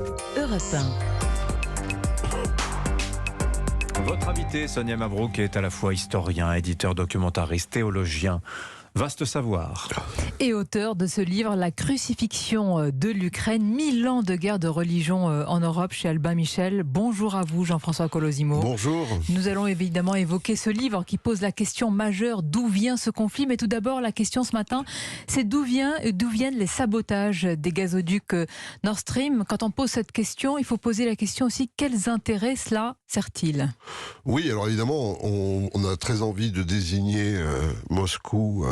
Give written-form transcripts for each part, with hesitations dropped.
Europe 1. Votre invité, Sonia Mabrouk, est à la fois historien, éditeur, documentariste, théologien. Vaste savoir. Et auteur de ce livre, La crucifixion de l'Ukraine, 1000 ans de guerre de religion en Europe, chez Albin Michel. Bonjour à vous, Jean-François Colosimo. Bonjour. Nous allons évidemment évoquer ce livre qui pose la question majeure, d'où vient ce conflit. Mais tout d'abord, la question ce matin, c'est d'où viennent les sabotages des gazoducs Nord Stream. Quand on pose cette question, il faut poser la question aussi, quels intérêts cela sert-il? Oui, alors évidemment, on a très envie de désigner Moscou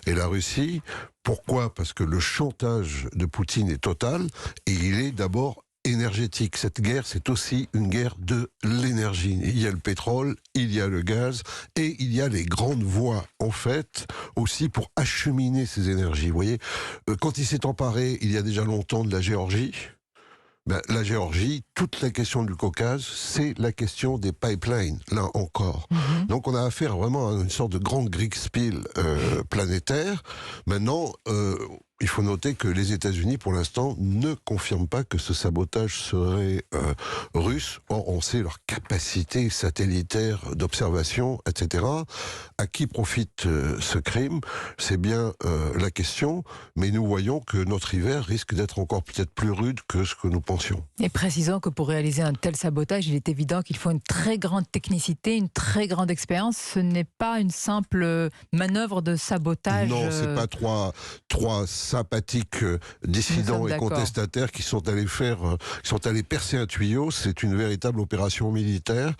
et la Russie. Pourquoi ? Parce que le chantage de Poutine est total et il est d'abord énergétique. Cette guerre, c'est aussi une guerre de l'énergie. Il y a le pétrole, il y a le gaz et il y a les grandes voies, en fait, aussi pour acheminer ces énergies. Vous voyez, quand il s'est emparé, il y a déjà longtemps, de la Géorgie, la Géorgie, toute la question du Caucase, c'est la question des pipelines, là encore. Donc on a affaire vraiment à une sorte de grande Kriegspiel planétaire. Maintenant, il faut noter que les États-Unis, pour l'instant, ne confirment pas que ce sabotage serait russe. Or, on sait leur capacité satellitaire d'observation, etc. À qui profite ce crime ? C'est bien la question, mais nous voyons que notre hiver risque d'être encore peut-être plus rude que ce que nous pensions. Et précisons que pour réaliser un tel sabotage, il est évident qu'il faut une très grande technicité, une très grande expérience. Ce n'est pas une simple manœuvre de sabotage. Non, c'est pas trois sympathiques dissidents et contestataires qui sont allés percer un tuyau. C'est une véritable opération militaire,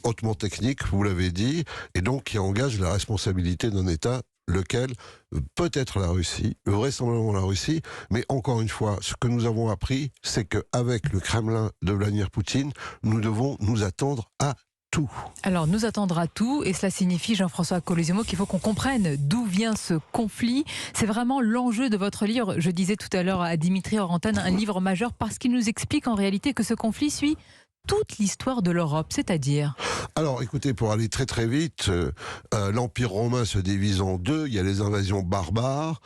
hautement technique, vous l'avez dit, et donc qui engage la responsabilité d'un État, lequel peut être la Russie, vraisemblablement la Russie, mais encore une fois, ce que nous avons appris, c'est qu'avec le Kremlin de Vladimir Poutine, nous devons nous attendre à tout. Alors, nous attendre à tout, et cela signifie, Jean-François Colosimo, qu'il faut qu'on comprenne d'où vient ce conflit. C'est vraiment l'enjeu de votre livre. Je disais tout à l'heure à Dimitri hors antenne, un livre majeur, parce qu'il nous explique en réalité que ce conflit suit toute l'histoire de l'Europe, c'est-à-dire... Alors, écoutez, pour aller très très vite, l'Empire romain se divise en deux. Il y a les invasions barbares,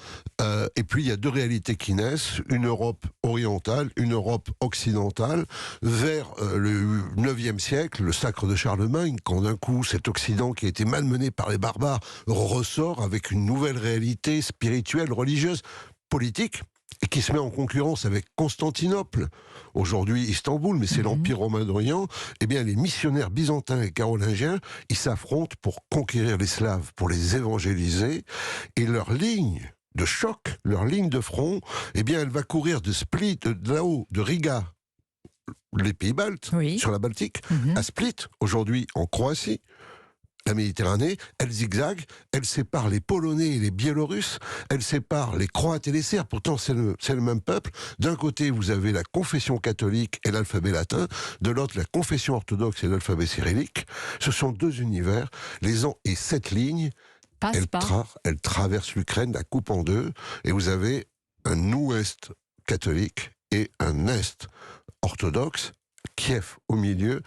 et puis il y a deux réalités qui naissent, une Europe orientale, une Europe occidentale. Vers le 9e siècle, le sacre de Charlemagne, quand d'un coup cet Occident qui a été malmené par les barbares ressort avec une nouvelle réalité spirituelle, religieuse, politique, et qui se met en concurrence avec Constantinople, aujourd'hui Istanbul, mais c'est l'Empire romain d'Orient, eh bien les missionnaires byzantins et carolingiens, ils s'affrontent pour conquérir les Slaves, pour les évangéliser, et leur ligne de choc, leur ligne de front, eh bien elle va courir de Split, de là-haut, de Riga, les pays baltes, sur la Baltique, à Split, aujourd'hui en Croatie. La Méditerranée, elle zigzague, elle sépare les Polonais et les Biélorusses, elle sépare les Croates et les Serbes, pourtant c'est le même peuple. D'un côté, vous avez la confession catholique et l'alphabet latin, de l'autre, la confession orthodoxe et l'alphabet cyrillique. Ce sont deux univers, et cette ligne, elle traverse l'Ukraine, la coupe en deux, et vous avez un ouest catholique et un est orthodoxe, Kiev au milieu.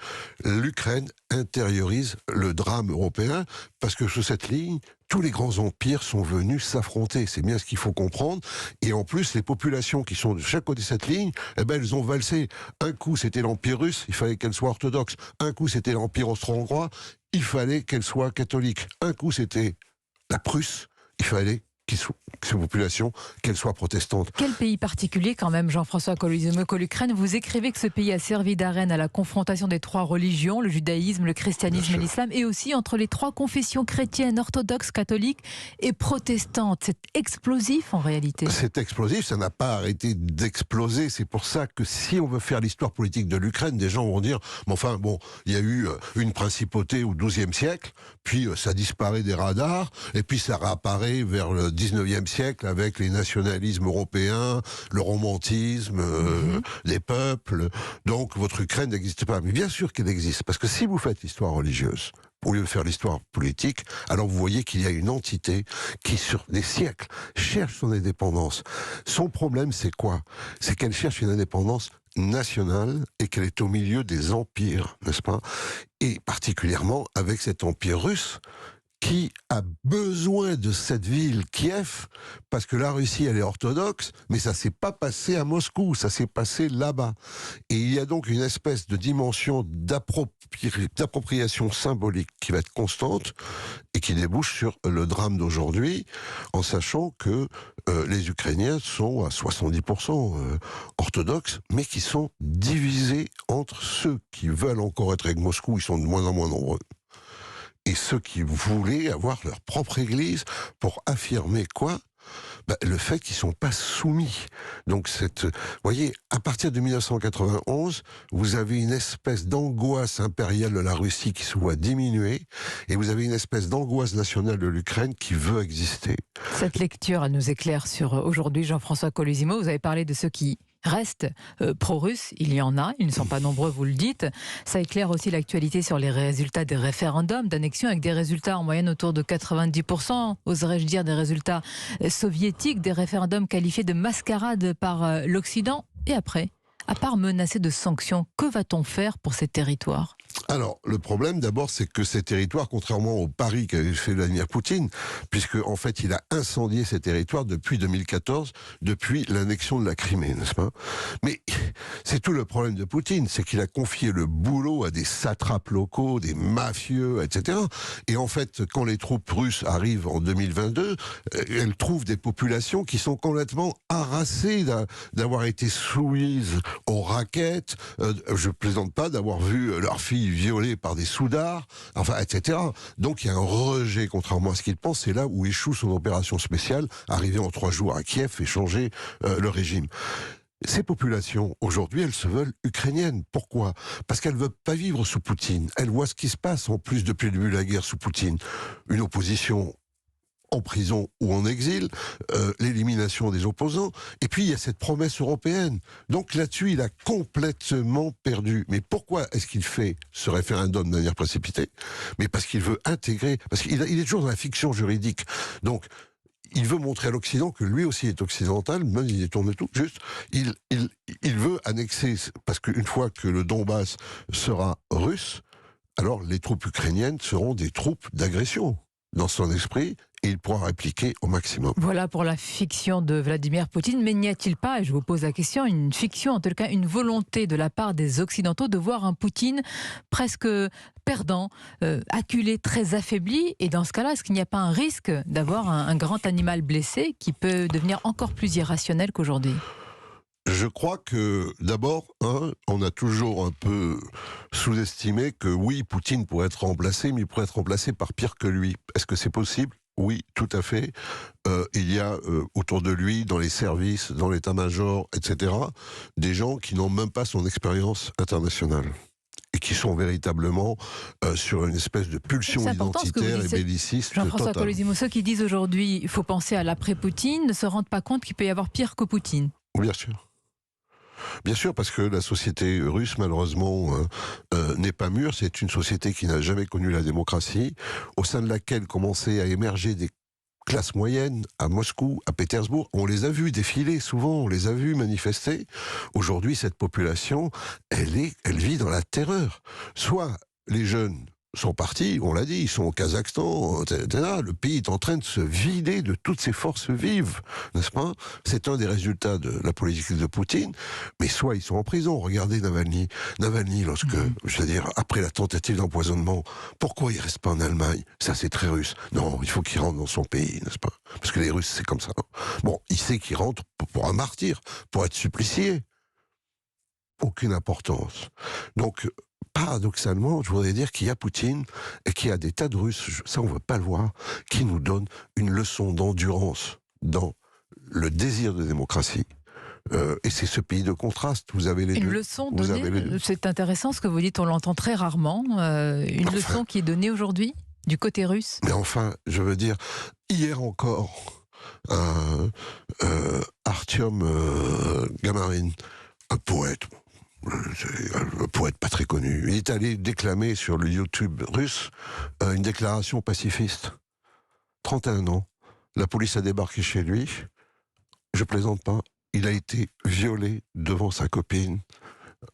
L'Ukraine intériorise le drame européen parce que sur cette ligne, tous les grands empires sont venus s'affronter. C'est bien ce qu'il faut comprendre. Et en plus, les populations qui sont de chaque côté de cette ligne, eh ben, elles ont valsé. Un coup, c'était l'Empire russe, il fallait qu'elle soit orthodoxe. Un coup, c'était l'Empire austro-hongrois, il fallait qu'elle soit catholique. Un coup, c'était la Prusse, il fallait ces populations, qu'elles soient protestantes. Quel pays particulier quand même, Jean-François Colosimo, que l'Ukraine? Vous écrivez que ce pays a servi d'arène à la confrontation des trois religions, le judaïsme, le christianisme et l'islam, et aussi entre les trois confessions chrétiennes, orthodoxes, catholiques et protestantes. C'est explosif en réalité. C'est explosif, ça n'a pas arrêté d'exploser. C'est pour ça que si on veut faire l'histoire politique de l'Ukraine, des gens vont dire, mais enfin bon, il y a eu une principauté au XIIe siècle, puis ça disparaît des radars, et puis ça réapparaît vers le XIXe siècle avec les nationalismes européens, le romantisme des peuples. Donc votre Ukraine n'existe pas. Mais bien sûr qu'elle existe, parce que si vous faites l'histoire religieuse, au lieu de faire l'histoire politique, alors vous voyez qu'il y a une entité qui, sur des siècles, cherche son indépendance. Son problème, c'est quoi ? C'est qu'elle cherche une indépendance nationale et qu'elle est au milieu des empires, n'est-ce pas ? Et particulièrement avec cet empire russe, qui a besoin de cette ville, Kiev, parce que la Russie, elle est orthodoxe, mais ça s'est pas passé à Moscou, ça s'est passé là-bas. Et il y a donc une espèce de dimension d'appropriation symbolique qui va être constante et qui débouche sur le drame d'aujourd'hui, en sachant que les Ukrainiens sont à 70% orthodoxes, mais qui sont divisés entre ceux qui veulent encore être avec Moscou, ils sont de moins en moins nombreux, et ceux qui voulaient avoir leur propre église pour affirmer quoi ? Le fait qu'ils ne sont pas soumis. Donc, vous voyez, à partir de 1991, vous avez une espèce d'angoisse impériale de la Russie qui se voit diminuer, et vous avez une espèce d'angoisse nationale de l'Ukraine qui veut exister. Cette lecture, elle nous éclaire sur aujourd'hui, Jean-François Colosimo. Vous avez parlé de ceux qui restent pro-russes, il y en a, ils ne sont pas nombreux, vous le dites. Ça éclaire aussi l'actualité sur les résultats des référendums d'annexion, avec des résultats en moyenne autour de 90%, oserais-je dire des résultats soviétiques, des référendums qualifiés de mascarade par l'Occident. Et après, à part menacer de sanctions, que va-t-on faire pour ces territoires ? Alors, le problème, d'abord, c'est que ces territoires, contrairement au pari qu'avait fait Vladimir Poutine, puisque, en fait, il a incendié ces territoires depuis 2014, depuis l'annexion de la Crimée, n'est-ce pas ? Mais c'est tout le problème de Poutine, c'est qu'il a confié le boulot à des satrapes locaux, des mafieux, etc. Et en fait, quand les troupes russes arrivent en 2022, elles trouvent des populations qui sont complètement harassées d'avoir été soumises aux raquettes, je plaisante pas, d'avoir vu leurs filles violées par des soudards, enfin, etc. Donc il y a un rejet, contrairement à ce qu'il pense, c'est là où échoue son opération spéciale, arriver en 3 jours à Kiev et changer le régime. Ces populations, aujourd'hui, elles se veulent ukrainiennes. Pourquoi ? Parce qu'elles ne veulent pas vivre sous Poutine. Elles voient ce qui se passe, en plus, depuis le début de la guerre sous Poutine. Une opposition en prison ou en exil, l'élimination des opposants, et puis il y a cette promesse européenne. Donc là-dessus, il a complètement perdu. Mais pourquoi est-ce qu'il fait ce référendum de manière précipitée ? Mais parce qu'il veut intégrer, parce qu'il est toujours dans la fiction juridique. Donc, il veut montrer à l'Occident que lui aussi est occidental, même il détourne tout, juste, il veut annexer, parce qu'une fois que le Donbass sera russe, alors les troupes ukrainiennes seront des troupes d'agression dans son esprit, et il pourra répliquer au maximum. Voilà pour la fiction de Vladimir Poutine, mais n'y a-t-il pas, et je vous pose la question, une fiction, en tout cas une volonté de la part des Occidentaux de voir un Poutine presque perdant, acculé, très affaibli, et dans ce cas-là, est-ce qu'il n'y a pas un risque d'avoir un grand animal blessé qui peut devenir encore plus irrationnel qu'aujourd'hui ? Je crois que, d'abord, on a toujours un peu sous-estimé que oui, Poutine pourrait être remplacé, mais il pourrait être remplacé par pire que lui. Est-ce que c'est possible ? Oui, tout à fait. Il y a autour de lui, dans les services, dans l'état-major, etc., des gens qui n'ont même pas son expérience internationale et qui sont véritablement sur une espèce de pulsion identitaire et belliciste totale. Jean-François Colosimo, ceux qui disent aujourd'hui il faut penser à l'après-Poutine ne se rendent pas compte qu'il peut y avoir pire que Poutine. Bien sûr. Bien sûr, parce que la société russe, malheureusement, n'est pas mûre. C'est une société qui n'a jamais connu la démocratie, au sein de laquelle commençaient à émerger des classes moyennes à Moscou, à Pétersbourg. On les a vus défiler souvent, on les a vus manifester. Aujourd'hui, cette population, elle vit dans la terreur. Soit les jeunes sont partis, on l'a dit, ils sont au Kazakhstan, etc. Le pays est en train de se vider de toutes ses forces vives, n'est-ce pas ? C'est un des résultats de la politique de Poutine. Mais soit ils sont en prison. Regardez Navalny. Navalny, après la tentative d'empoisonnement, pourquoi il reste pas en Allemagne ? Ça, c'est très russe. Non, il faut qu'il rentre dans son pays, n'est-ce pas ? Parce que les Russes, c'est comme ça. Bon, il sait qu'il rentre pour un martyr, pour être supplicié. Aucune importance. Donc, paradoxalement, je voudrais dire qu'il y a Poutine et qu'il y a des tas de Russes, ça on ne veut pas le voir, qui nous donnent une leçon d'endurance dans le désir de démocratie. Et c'est ce pays de contraste. Vous avez les deux. Une leçon donnée, c'est intéressant ce que vous dites, on l'entend très rarement. Leçon qui est donnée aujourd'hui du côté russe. Mais enfin, je veux dire, hier encore, Artyom Gamarin, un poète pas très connu, il est allé déclamer sur le YouTube russe une déclaration pacifiste. 31 ans, la police a débarqué chez lui, je plaisante pas, il a été violé devant sa copine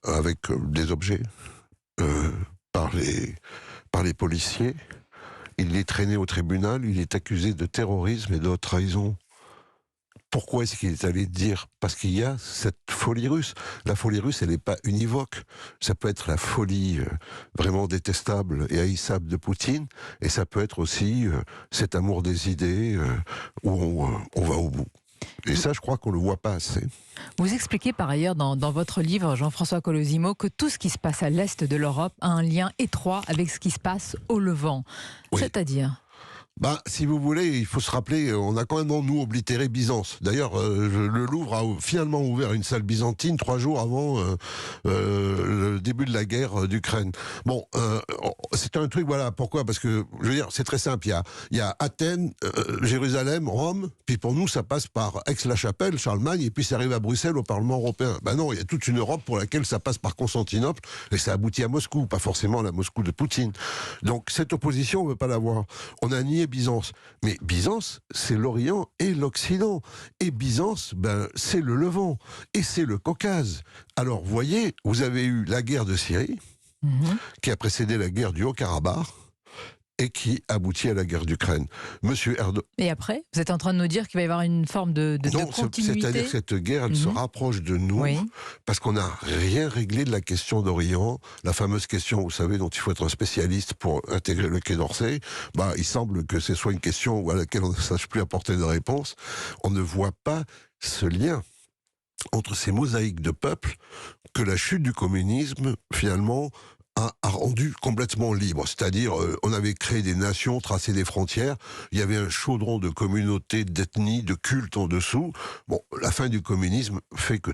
avec des objets par les policiers, il est traîné au tribunal, il est accusé de terrorisme et de haute trahison. Pourquoi est-ce qu'il est allé dire? Parce qu'il y a cette folie russe. La folie russe, elle n'est pas univoque. Ça peut être la folie vraiment détestable et haïssable de Poutine, et ça peut être aussi cet amour des idées où on va au bout. Et ça, je crois qu'on ne le voit pas assez. Vous expliquez par ailleurs dans votre livre, Jean-François Colosimo, que tout ce qui se passe à l'est de l'Europe a un lien étroit avec ce qui se passe au Levant. Oui. C'est-à-dire ? Si vous voulez, il faut se rappeler, on a quand même, nous, oblitéré Byzance. D'ailleurs, le Louvre a finalement ouvert une salle byzantine 3 jours avant le début de la guerre d'Ukraine. Bon, c'est un truc, voilà, pourquoi? Parce que, je veux dire, c'est très simple. Il y a Athènes, Jérusalem, Rome, puis pour nous, ça passe par Aix-la-Chapelle, Charlemagne, et puis ça arrive à Bruxelles, au Parlement européen. Non, il y a toute une Europe pour laquelle ça passe par Constantinople, et ça aboutit à Moscou, pas forcément la Moscou de Poutine. Donc, cette opposition, on ne veut pas l'avoir. On a nié Byzance. Mais Byzance, c'est l'Orient et l'Occident. Et Byzance, c'est le Levant. Et c'est le Caucase. Alors, vous voyez, vous avez eu la guerre de Syrie, qui a précédé la guerre du Haut-Karabakh, et qui aboutit à la guerre d'Ukraine. Monsieur Erdogan... Et après, vous êtes en train de nous dire qu'il va y avoir une forme de continuité. C'est-à-dire que cette guerre, elle se rapproche de nous, parce qu'on n'a rien réglé de la question d'Orient, la fameuse question, vous savez, dont il faut être un spécialiste pour intégrer le Quai d'Orsay. Il semble que ce soit une question à laquelle on ne sache plus apporter de réponse. On ne voit pas ce lien entre ces mosaïques de peuples que la chute du communisme, finalement, a rendu complètement libre. C'est-à-dire, on avait créé des nations, tracé des frontières, il y avait un chaudron de communautés, d'ethnies, de cultes en dessous. La fin du communisme fait que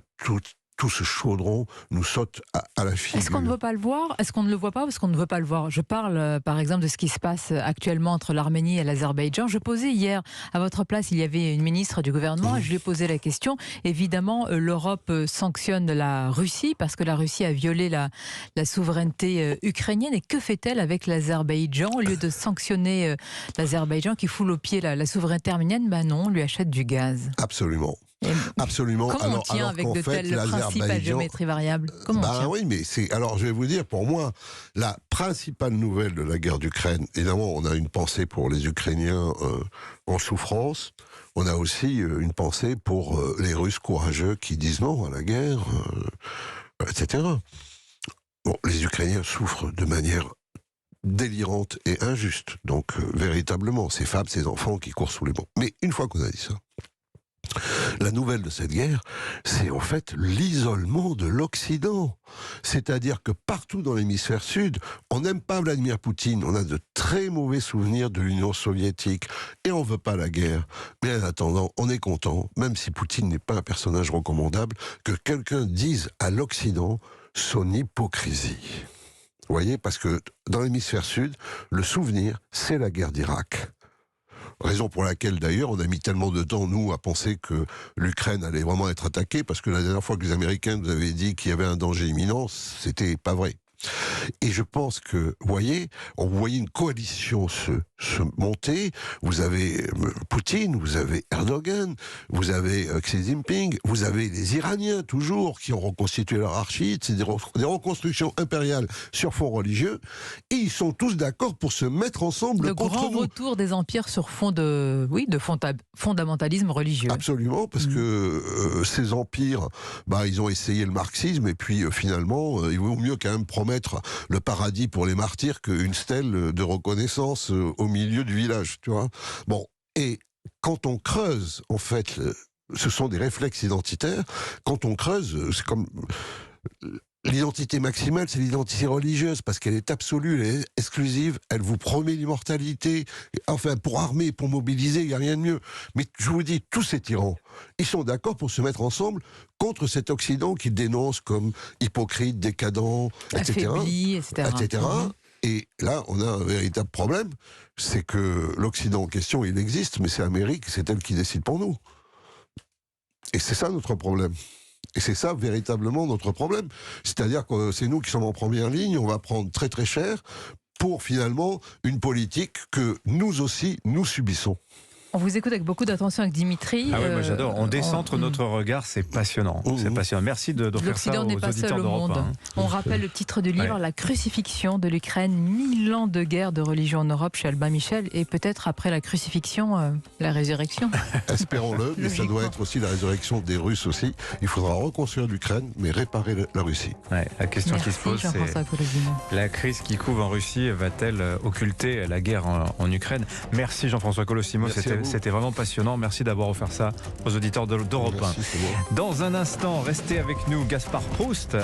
tout ce chaudron nous saute à la figure. Est-ce qu'on ne veut pas le voir? Est-ce qu'on ne le voit pas parce qu'on ne veut pas le voir? Je parle par exemple de ce qui se passe actuellement entre l'Arménie et l'Azerbaïdjan. Je posais hier, à votre place, il y avait une ministre du gouvernement et je lui ai posé la question. Évidemment, l'Europe sanctionne la Russie parce que la Russie a violé la souveraineté ukrainienne. Et que fait-elle avec l'Azerbaïdjan? Au lieu de sanctionner l'Azerbaïdjan qui foule au pied la souveraineté arménienne, non, on lui achète du gaz. Absolument. Absolument. Comment on tient avec de tels principes à géométrie variable? Comment on tient? Oui, mais alors je vais vous dire, pour moi, la principale nouvelle de la guerre d'Ukraine, évidemment, on a une pensée pour les Ukrainiens en souffrance. On a aussi une pensée pour les Russes courageux qui disent non à la guerre, etc. Les Ukrainiens souffrent de manière délirante et injuste. Donc, véritablement, ces femmes, ces enfants qui courent sous les bombes. Mais une fois qu'on a dit ça, la nouvelle de cette guerre, c'est en fait l'isolement de l'Occident. C'est-à-dire que partout dans l'hémisphère sud, on n'aime pas Vladimir Poutine, on a de très mauvais souvenirs de l'Union soviétique, et on ne veut pas la guerre. Mais en attendant, on est content, même si Poutine n'est pas un personnage recommandable, que quelqu'un dise à l'Occident son hypocrisie. Vous voyez, parce que dans l'hémisphère sud, le souvenir, c'est la guerre d'Irak. Raison pour laquelle, d'ailleurs, on a mis tellement de temps, nous, à penser que l'Ukraine allait vraiment être attaquée, parce que la dernière fois que les Américains nous avaient dit qu'il y avait un danger imminent, c'était pas vrai. Et je pense que, vous voyez une coalition se monter. Vous avez Poutine, vous avez Erdogan, vous avez Xi Jinping, vous avez les Iraniens, toujours, qui ont reconstitué leur archi. C'est des reconstructions impériales sur fond religieux. Et ils sont tous d'accord pour se mettre ensemble contre nous. Le grand retour des empires sur fond de fondamentalisme religieux. Absolument, parce que ces empires, ils ont essayé le marxisme, et puis finalement, il vaut mieux quand même promettre le paradis pour les martyrs qu'une stèle de reconnaissance au milieu du village, tu vois. Et quand on creuse, en fait, ce sont des réflexes identitaires. Quand on creuse, c'est comme l'identité maximale, c'est l'identité religieuse, parce qu'elle est absolue, elle est exclusive, elle vous promet l'immortalité. Enfin, pour armer, pour mobiliser, il n'y a rien de mieux. Mais je vous dis, tous ces tyrans, ils sont d'accord pour se mettre ensemble contre cet Occident qu'ils dénoncent comme hypocrite, décadent, etc. Affaibli, etc. Et là, on a un véritable problème, c'est que l'Occident en question, il existe, mais c'est l'Amérique, c'est elle qui décide pour nous. Et c'est ça notre problème. Et c'est ça véritablement notre problème. C'est-à-dire que c'est nous qui sommes en première ligne, on va prendre très très cher pour finalement une politique que nous aussi, nous subissons. On vous écoute avec beaucoup d'attention avec Dimitri. Ah oui, moi j'adore. On décentre notre regard, c'est passionnant. C'est passionnant. Merci d'offrir ça aux L'Occident n'est pas auditeurs seul au d'Europe monde. 1. On rappelle le titre du livre, La crucifixion de l'Ukraine, 1000 ans de guerre de religion en Europe chez Albin Michel, et peut-être après la crucifixion, la résurrection. Espérons-le, mais ça doit être aussi la résurrection des Russes aussi. Il faudra reconstruire l'Ukraine, mais réparer la Russie. Ouais, la question qui se pose, c'est la crise qui couve en Russie va-t-elle occulter la guerre en Ukraine? Merci Jean-François Colosimo, c'était vraiment passionnant. Merci d'avoir offert ça aux auditeurs d'Europe 1. Dans un instant, restez avec nous, Gaspard Proust.